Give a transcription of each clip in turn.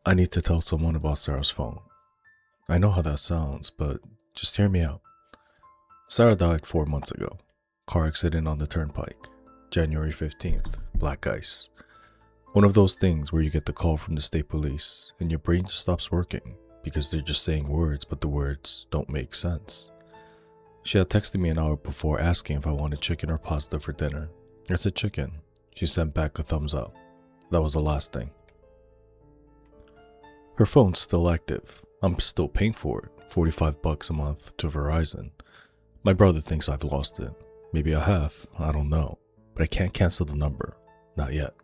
I need to tell someone about Sarah's phone. I know how that sounds, but just hear me out. Sarah died 4 months ago. Car accident on the turnpike. January 15th. Black ice. One of those things where you get the call from the state police and your brain just stops working because they're just saying words, but the words don't make sense. She had texted me an hour before asking if I wanted chicken or pasta for dinner. I said chicken. She sent back a thumbs up. That was the last thing. Her phone's still active. I'm still paying for it, $45 a month to Verizon. My brother thinks I've lost it. Maybe I have, I don't know. But I can't cancel the number. Not yet.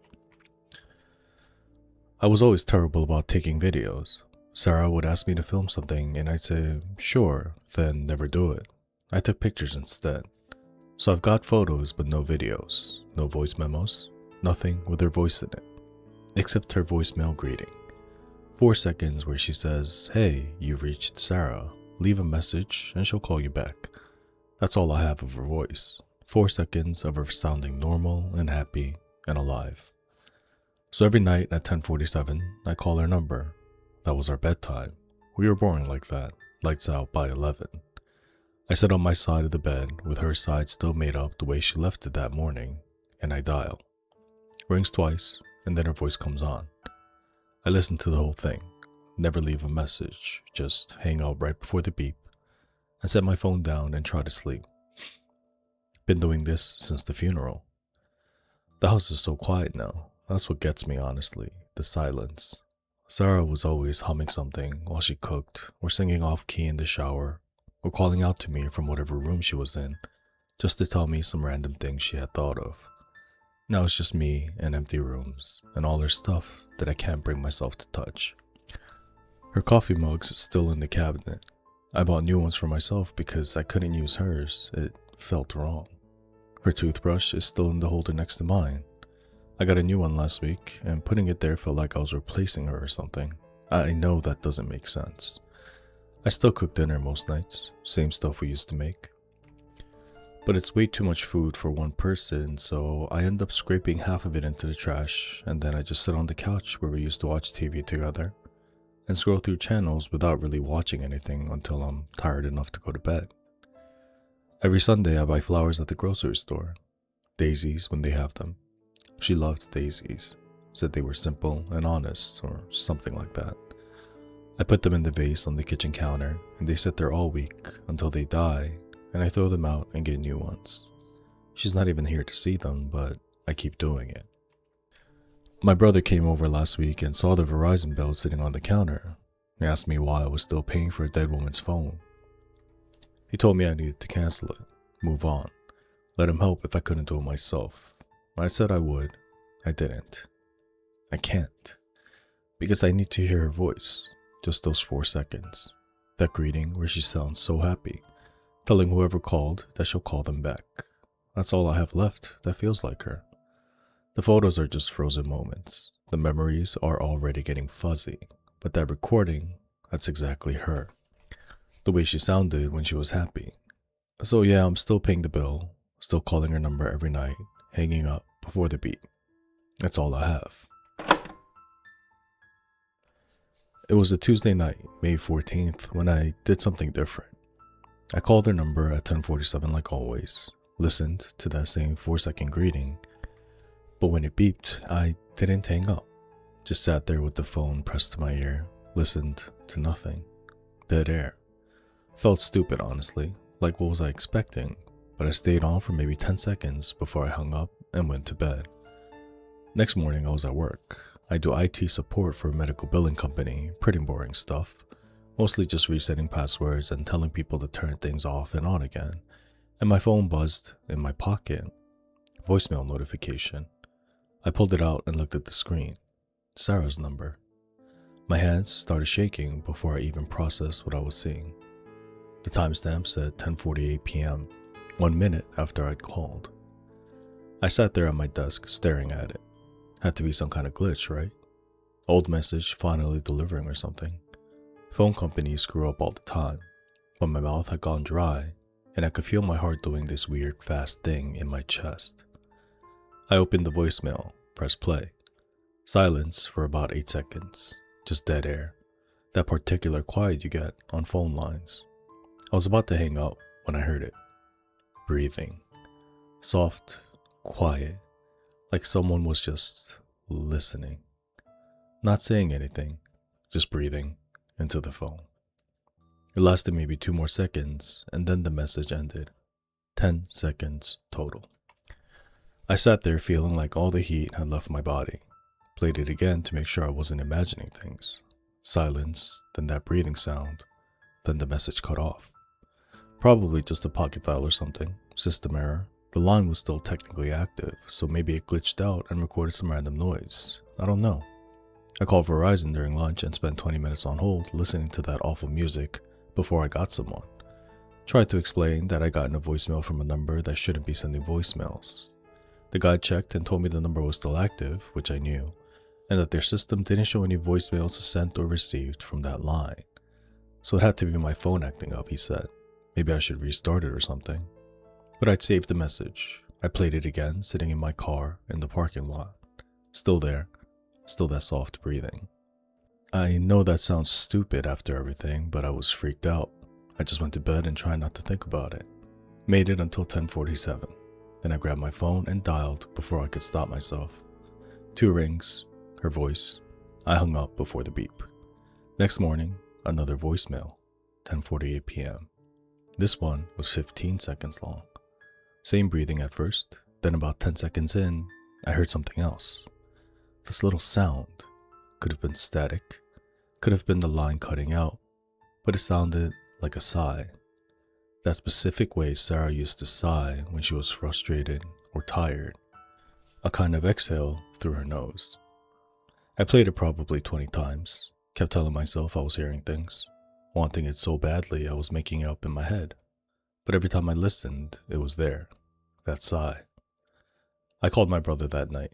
I was always terrible about taking videos. Sarah would ask me to film something and I'd say, sure, then never do it. I took pictures instead. So I've got photos but no videos, no voice memos, nothing with her voice in it. Except her voicemail greeting. 4 seconds where she says, hey, you've reached Sarah. Leave a message and she'll call you back. That's all I have of her voice. 4 seconds of her sounding normal and happy and alive. So every night at 10:47, I call her number. That was our bedtime. We were boring like that, lights out by 11. I sit on my side of the bed with her side still made up the way she left it that morning, and I dial. Rings twice, and then her voice comes on. I listen to the whole thing, never leave a message, just hang out right before the beep, and set my phone down and try to sleep. Been doing this since the funeral. The house is so quiet now. That's what gets me, honestly, the silence. Sarah was always humming something while she cooked, or singing off key in the shower, or calling out to me from whatever room she was in, just to tell me some random thing she had thought of. Now it's just me and empty rooms, and all her stuff that I can't bring myself to touch. Her coffee mug's still in the cabinet. I bought new ones for myself because I couldn't use hers, it felt wrong. Her toothbrush is still in the holder next to mine. I got a new one last week, and putting it there felt like I was replacing her or something. I know that doesn't make sense. I still cook dinner most nights, same stuff we used to make. But it's way too much food for one person, so I end up scraping half of it into the trash, and then I just sit on the couch where we used to watch TV together, and scroll through channels without really watching anything until I'm tired enough to go to bed. Every Sunday I buy flowers at the grocery store. Daisies when they have them. She loved daisies, said they were simple and honest, or something like that. I put them in the vase on the kitchen counter, and they sit there all week until they die, and I throw them out and get new ones. She's not even here to see them, but I keep doing it. My brother came over last week and saw the Verizon bill sitting on the counter. He asked me why I was still paying for a dead woman's phone. He told me I needed to cancel it, move on, let him help if I couldn't do it myself. I said I would. I didn't. I can't. Because I need to hear her voice. Just those 4 seconds. That greeting where she sounds so happy. Telling whoever called that she'll call them back. That's all I have left that feels like her. The photos are just frozen moments. The memories are already getting fuzzy. But that recording, that's exactly her. The way she sounded when she was happy. So yeah, I'm still paying the bill. Still calling her number every night. Hanging up before the beat. That's all I have. It was a Tuesday night, May 14th, when I did something different. I called her number at 10:47 like always, listened to that same 4-second greeting, but when it beeped, I didn't hang up. Just sat there with the phone pressed to my ear, listened to nothing. Dead air. Felt stupid, honestly, like what was I expecting? But I stayed on for maybe 10 seconds before I hung up and went to bed. Next morning I was at work. I do IT support for a medical billing company, pretty boring stuff. Mostly just resetting passwords and telling people to turn things off and on again. And my phone buzzed in my pocket. Voicemail notification. I pulled it out and looked at the screen. Sarah's number. My hands started shaking before I even processed what I was seeing. The timestamp said 10:48 p.m. 1 minute after I'd called. I sat there at my desk staring at it. Had to be some kind of glitch, right? Old message finally delivering or something. Phone companies screw up all the time, but my mouth had gone dry and I could feel my heart doing this weird fast thing in my chest. I opened the voicemail, pressed play. Silence for about 8 seconds. just dead air. That particular quiet you get on phone lines. I was about to hang up when I heard it. Breathing. Soft, quiet, like someone was just listening. Not saying anything, just breathing into the phone. It lasted maybe 2 more seconds, and then the message ended. 10 seconds total. I sat there feeling like all the heat had left my body. Played it again to make sure I wasn't imagining things. Silence, then that breathing sound, then the message cut off. Probably just a pocket dial or something, system error. The line was still technically active, so maybe it glitched out and recorded some random noise. I don't know. I called Verizon during lunch and spent 20 minutes on hold listening to that awful music before I got someone. Tried to explain that I got a voicemail from a number that shouldn't be sending voicemails. The guy checked and told me the number was still active, which I knew, and that their system didn't show any voicemails sent or received from that line. So it had to be my phone acting up, he said. Maybe I should restart it or something. But I'd saved the message. I played it again, sitting in my car in the parking lot. Still there. Still that soft breathing. I know that sounds stupid after everything, but I was freaked out. I just went to bed and tried not to think about it. Made it until 10:47. Then I grabbed my phone and dialed before I could stop myself. 2 rings, her voice. I hung up before the beep. Next morning, another voicemail, 10:48 p.m. This one was 15 seconds long. Same breathing at first, then about 10 seconds in, I heard something else. This little sound could have been static, could have been the line cutting out, but it sounded like a sigh. That specific way Sarah used to sigh when she was frustrated or tired. A kind of exhale through her nose. I played it probably 20 times, kept telling myself I was hearing things, wanting it so badly I was making it up in my head. But every time I listened, it was there, that sigh. I called my brother that night.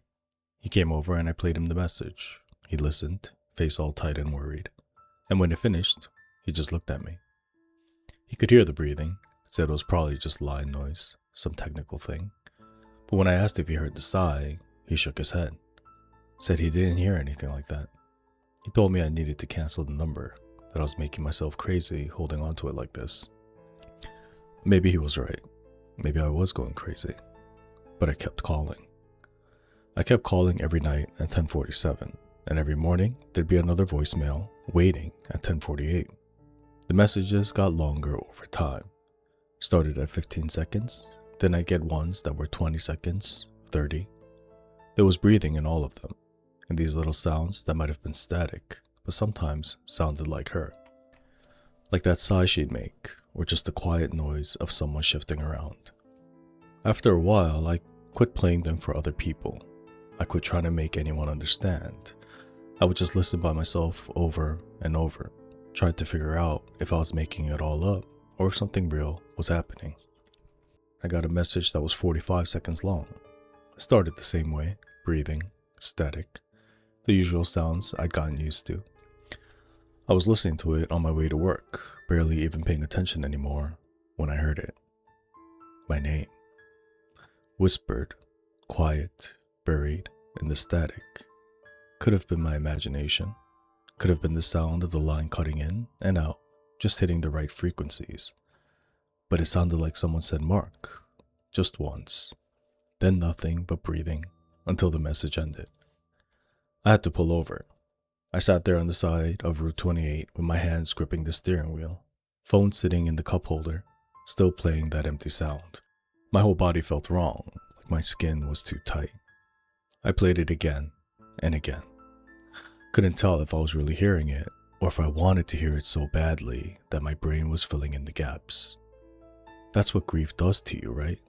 He came over and I played him the message. He listened, face all tight and worried. And when it finished, he just looked at me. He could hear the breathing, said it was probably just line noise, some technical thing. But when I asked if he heard the sigh, he shook his head. Said he didn't hear anything like that. He told me I needed to cancel the number, that I was making myself crazy holding on to it like this. Maybe he was right. Maybe I was going crazy. But I kept calling. I kept calling every night at 10:47, and every morning there'd be another voicemail waiting at 10:48. The messages got longer over time. Started at 15 seconds, then I'd get ones that were 20 seconds, 30. There was breathing in all of them, and these little sounds that might have been static, but sometimes sounded like her. Like that sigh she'd make, or just the quiet noise of someone shifting around. After a while, I quit playing them for other people. I quit trying to make anyone understand. I would just listen by myself over and over, trying to figure out if I was making it all up or if something real was happening. I got a message that was 45 seconds long. It started the same way, breathing, static, the usual sounds I'd gotten used to. I was listening to it on my way to work, barely even paying attention anymore, when I heard it. My name. Whispered, quiet, buried in the static. Could have been my imagination. Could have been the sound of the line cutting in and out, just hitting the right frequencies. But it sounded like someone said Mark, just once. Then nothing but breathing until the message ended. I had to pull over. I sat there on the side of Route 28 with my hands gripping the steering wheel, phone sitting in the cup holder, still playing that empty sound. My whole body felt wrong, like my skin was too tight. I played it again and again. Couldn't tell if I was really hearing it or if I wanted to hear it so badly that my brain was filling in the gaps. That's what grief does to you, right?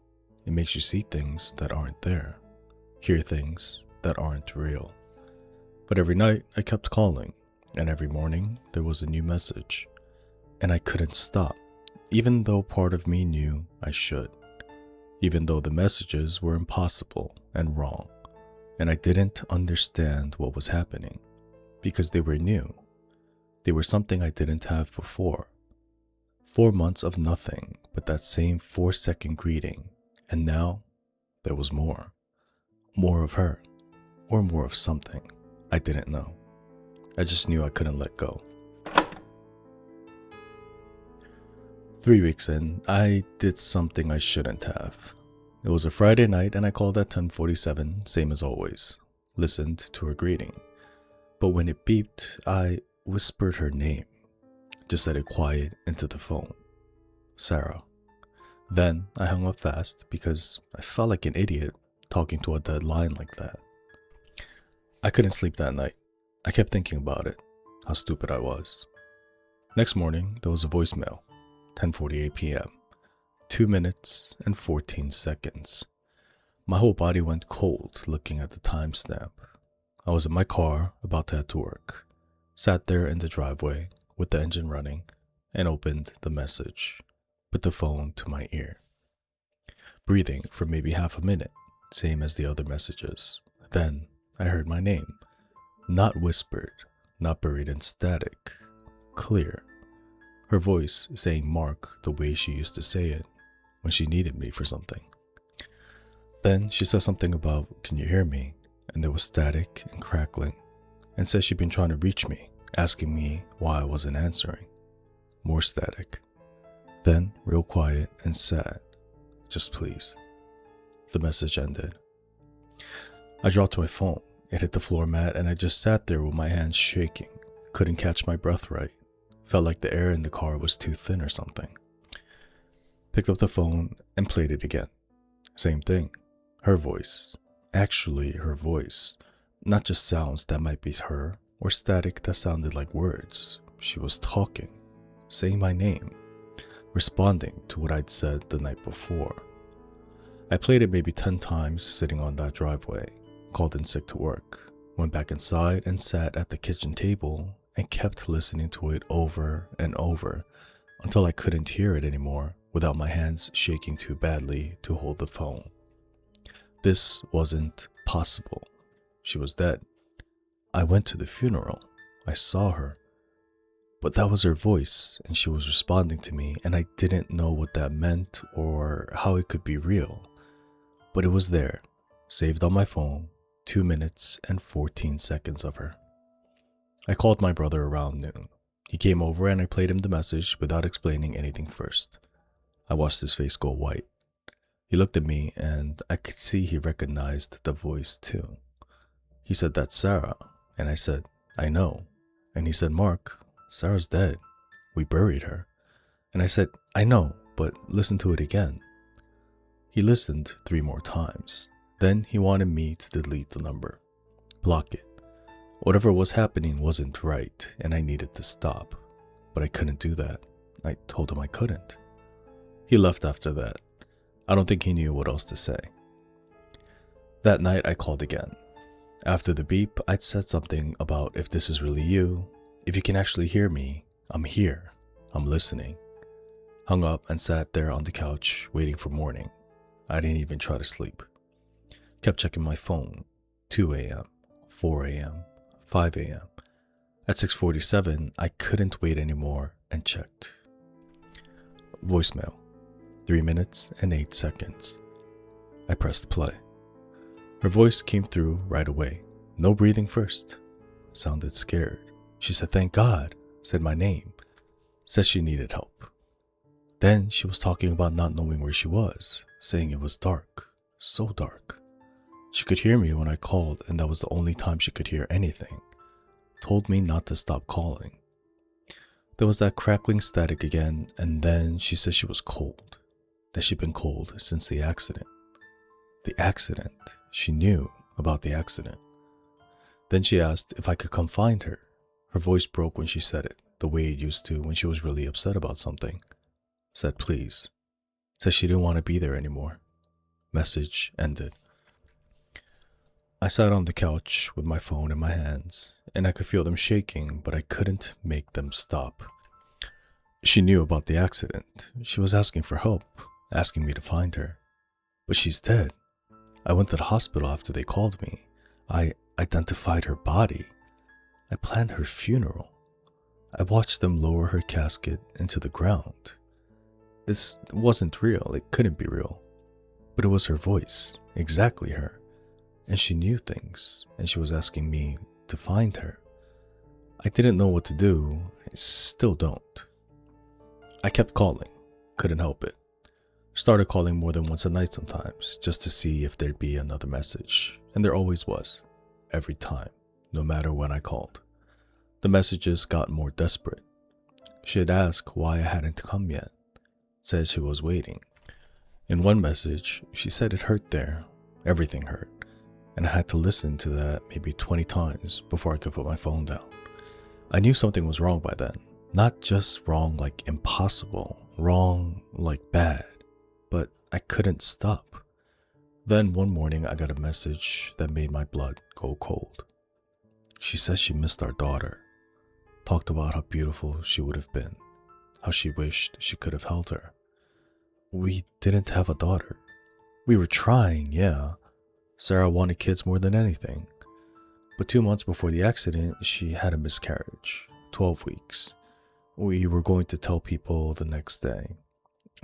It makes you see things that aren't there, hear things that aren't real. But every night I kept calling, and every morning there was a new message. And I couldn't stop, even though part of me knew I should. Even though the messages were impossible and wrong, and I didn't understand what was happening, because they were new. They were something I didn't have before. 4 months of nothing but that same 4-second greeting, and now there was more. More of her, or more of something I didn't know. I just knew I couldn't let go. 3 weeks in, I did something I shouldn't have. It was a Friday night and I called at 10:47, same as always. Listened to her greeting. But when it beeped, I whispered her name. Just said it quiet into the phone. Sarah. Then I hung up fast because I felt like an idiot talking to a dead line like that. I couldn't sleep that night. I kept thinking about it, how stupid I was. Next morning, there was a voicemail, 10:48 p.m., 2 minutes and 14 seconds. My whole body went cold looking at the timestamp. I was in my car, about to head to work. Sat there in the driveway with the engine running and opened the message. Put the phone to my ear. Breathing for maybe half a minute, same as the other messages. Then I heard my name. Not whispered, not buried in static. Clear. Her voice saying Mark the way she used to say it when she needed me for something. Then she said something about, "Can you hear me?" And there was static and crackling, and said she'd been trying to reach me, asking me why I wasn't answering. More static. Then real quiet and sad. "Just please." The message ended. I dropped my phone. It hit the floor mat and I just sat there with my hands shaking. Couldn't catch my breath right. Felt like the air in the car was too thin or something. Picked up the phone and played it again. Same thing. Her voice. Actually, her voice. Not just sounds that might be her or static that sounded like words. She was talking. Saying my name. Responding to what I'd said the night before. I played it maybe 10 times sitting on that driveway. Called in sick to work. Went back inside and sat at the kitchen table and kept listening to it over and over until I couldn't hear it anymore without my hands shaking too badly to hold the phone. This wasn't possible. She was dead. I went to the funeral. I saw her. But that was her voice and she was responding to me and I didn't know what that meant or how it could be real. But it was there, saved on my phone, 2 minutes and 14 seconds of her. I called my brother around noon. He came over and I played him the message without explaining anything first. I watched his face go white. He looked at me and I could see he recognized the voice too. He said, "That's Sarah." And I said, "I know." And he said, "Mark, Sarah's dead. We buried her." And I said, "I know, but listen to it again." He listened 3 more times. Then he wanted me to delete the number. Block it. Whatever was happening wasn't right and I needed to stop. But I couldn't do that. I told him I couldn't. He left after that. I don't think he knew what else to say. That night I called again. After the beep, I'd said something about if this is really you, if you can actually hear me, I'm here, I'm listening. Hung up and sat there on the couch waiting for morning. I didn't even try to sleep. Kept checking my phone. 2 a.m., 4 a.m., 5 a.m. At 6:47, I couldn't wait anymore and checked. Voicemail. 3 minutes and 8 seconds. I pressed play. Her voice came through right away. No breathing first. Sounded scared. She said, "Thank God." Said my name. Said she needed help. Then she was talking about not knowing where she was, saying it was dark. So dark. She could hear me when I called and that was the only time she could hear anything. Told me not to stop calling. There was that crackling static again and then she said she was cold. That she'd been cold since the accident. The accident. She knew about the accident. Then she asked if I could come find her. Her voice broke when she said it, the way it used to when she was really upset about something. Said please. Said she didn't want to be there anymore. Message ended. I sat on the couch with my phone in my hands, and I could feel them shaking, but I couldn't make them stop. She knew about the accident. She was asking for help, asking me to find her. But she's dead. I went to the hospital after they called me. I identified her body. I planned her funeral. I watched them lower her casket into the ground. This wasn't real. It couldn't be real. But it was her voice, exactly her. And she knew things, and she was asking me to find her. I didn't know what to do. I still don't. I kept calling. Couldn't help it. Started calling more than once a night sometimes, just to see if there'd be another message. And there always was. Every time. No matter when I called. The messages got more desperate. She'd ask why I hadn't come yet. Said she was waiting. In one message, she said it hurt there. Everything hurt. And I had to listen to that maybe 20 times before I could put my phone down. I knew something was wrong by then. Not just wrong like impossible. Wrong like bad. But I couldn't stop. Then one morning I got a message that made my blood go cold. She said she missed our daughter. Talked about how beautiful she would have been. How she wished she could have held her. We didn't have a daughter. We were trying, yeah. Sarah wanted kids more than anything. But 2 months before the accident, she had a miscarriage. 12 weeks. We were going to tell people the next day.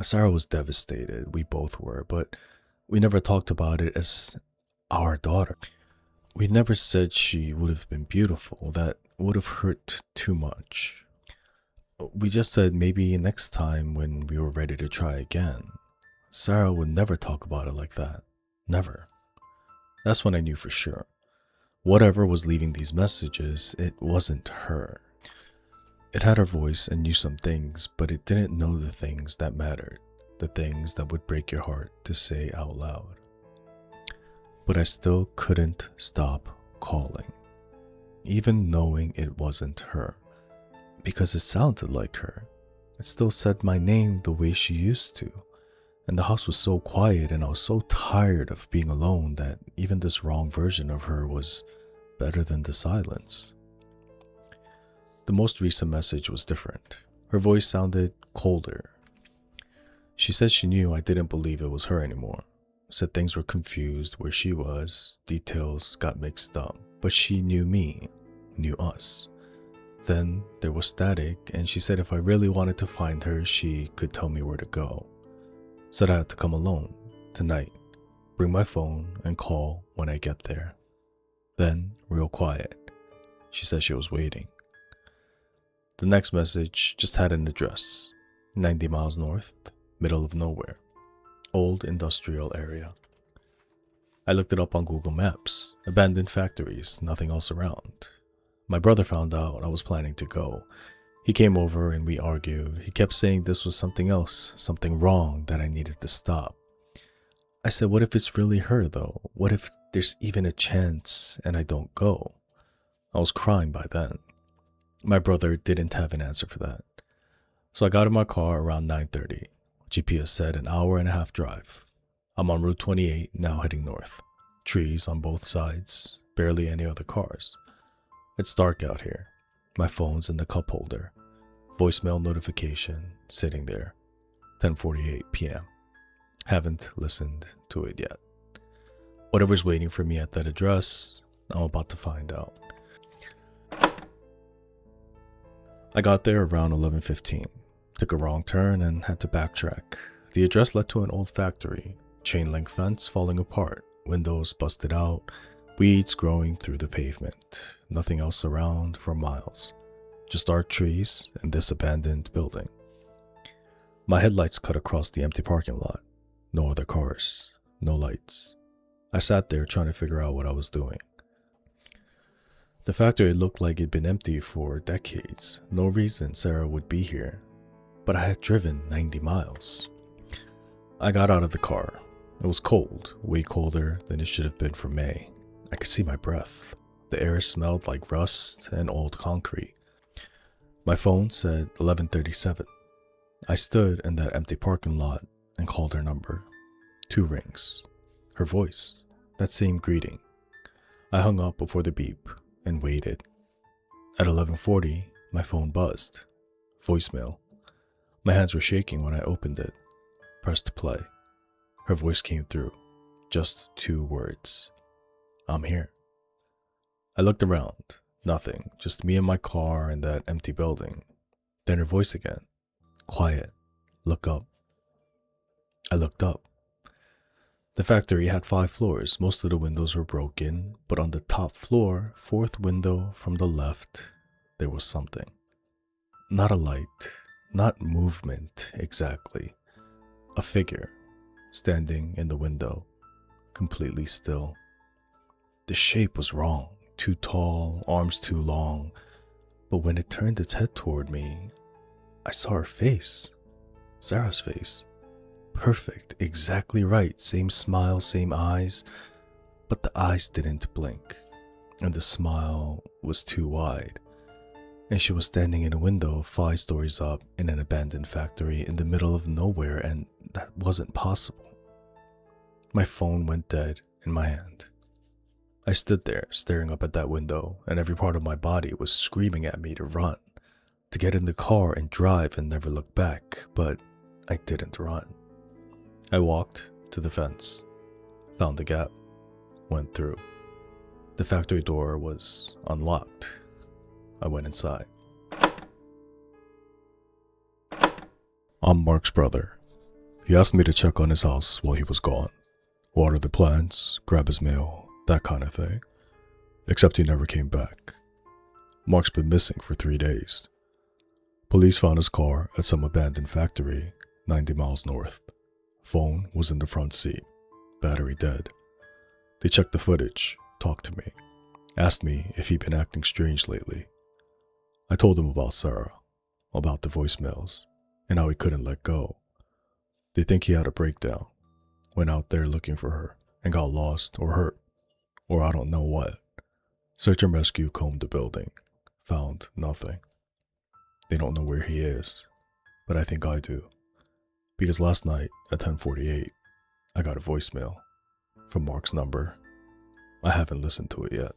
Sarah was devastated. We both were, but we never talked about it as our daughter. We never said she would have been beautiful. That would have hurt too much. We just said maybe next time when we were ready to try again. Sarah would never talk about it like that. Never. That's when I knew for sure. Whatever was leaving these messages, it wasn't her. It had her voice and knew some things, but it didn't know the things that mattered. The things that would break your heart to say out loud. But I still couldn't stop calling. Even knowing it wasn't her. Because it sounded like her. It still said my name the way she used to. And the house was so quiet and I was so tired of being alone that even this wrong version of her was better than the silence. The most recent message was different. Her voice sounded colder. She said she knew I didn't believe it was her anymore. Said things were confused where she was, details got mixed up. But she knew me, knew us. Then there was static, and she said if I really wanted to find her, she could tell me where to go. Said I had to come alone, tonight, bring my phone and call when I get there. Then, real quiet, she said she was waiting. The next message just had an address, 90 miles north, middle of nowhere, old industrial area. I looked it up on Google Maps, abandoned factories, nothing else around. My brother found out I was planning to go. He came over and we argued. He kept saying this was something else, something wrong that I needed to stop. I said, what if it's really her though? What if there's even a chance and I don't go? I was crying by then. My brother didn't have an answer for that. So I got in my car around 9:30. GPS said an hour and a half drive. I'm on Route 28, now heading north. Trees on both sides, barely any other cars. It's dark out here. My phone's in the cup holder. Voicemail notification sitting there. 10:48 p.m. Haven't listened to it yet. Whatever's waiting for me at that address, I'm about to find out. I got there around 11:15. Took a wrong turn and had to backtrack. The address led to an old factory. Chain link fence falling apart. Windows busted out. Weeds growing through the pavement. Nothing else around for miles. Just dark trees and this abandoned building. My headlights cut across the empty parking lot. No other cars. No lights. I sat there trying to figure out what I was doing. The factory looked like it'd been empty for decades. No reason Sarah would be here. But I had driven 90 miles. I got out of the car. It was cold, way colder than it should have been for May. I could see my breath. The air smelled like rust and old concrete. My phone said 11:37. I stood in that empty parking lot and called her number. 2 rings. Her voice. That same greeting. I hung up before the beep and waited. At 11:40, my phone buzzed. Voicemail. My hands were shaking when I opened it. Pressed play. Her voice came through. Just 2 words. I'm here. I looked around. Nothing. Just me and my car and that empty building. Then her voice again. Quiet. Look up. I looked up. The factory had 5 floors. Most of the windows were broken, but on the top floor, 4th window from the left, there was something. Not a light, not movement exactly. A figure standing in the window, completely still. The shape was wrong, too tall, arms too long, but when it turned its head toward me, I saw her face. Sarah's face. Perfect, exactly right, same smile, same eyes, but the eyes didn't blink, and the smile was too wide. And she was standing in a window 5 stories up in an abandoned factory in the middle of nowhere, and that wasn't possible. My phone went dead in my hand. I stood there staring up at that window, and every part of my body was screaming at me to run, to get in the car and drive and never look back, but I didn't run. I walked to the fence, found the gap, went through. The factory door was unlocked. I went inside. I'm Mark's brother. He asked me to check on his house while he was gone. Water the plants, grab his mail, that kind of thing. Except he never came back. Mark's been missing for 3 days. Police found his car at some abandoned factory 90 miles north. Phone was in the front seat, battery dead. They checked the footage, talked to me, asked me if he'd been acting strange lately. I told them about Sarah, about the voicemails, and how he couldn't let go. They think he had a breakdown, went out there looking for her, and got lost or hurt, or I don't know what. Search and rescue combed the building, found nothing. They don't know where he is, but I think I do. Because last night at 10:48, I got a voicemail from Mark's number. I haven't listened to it yet.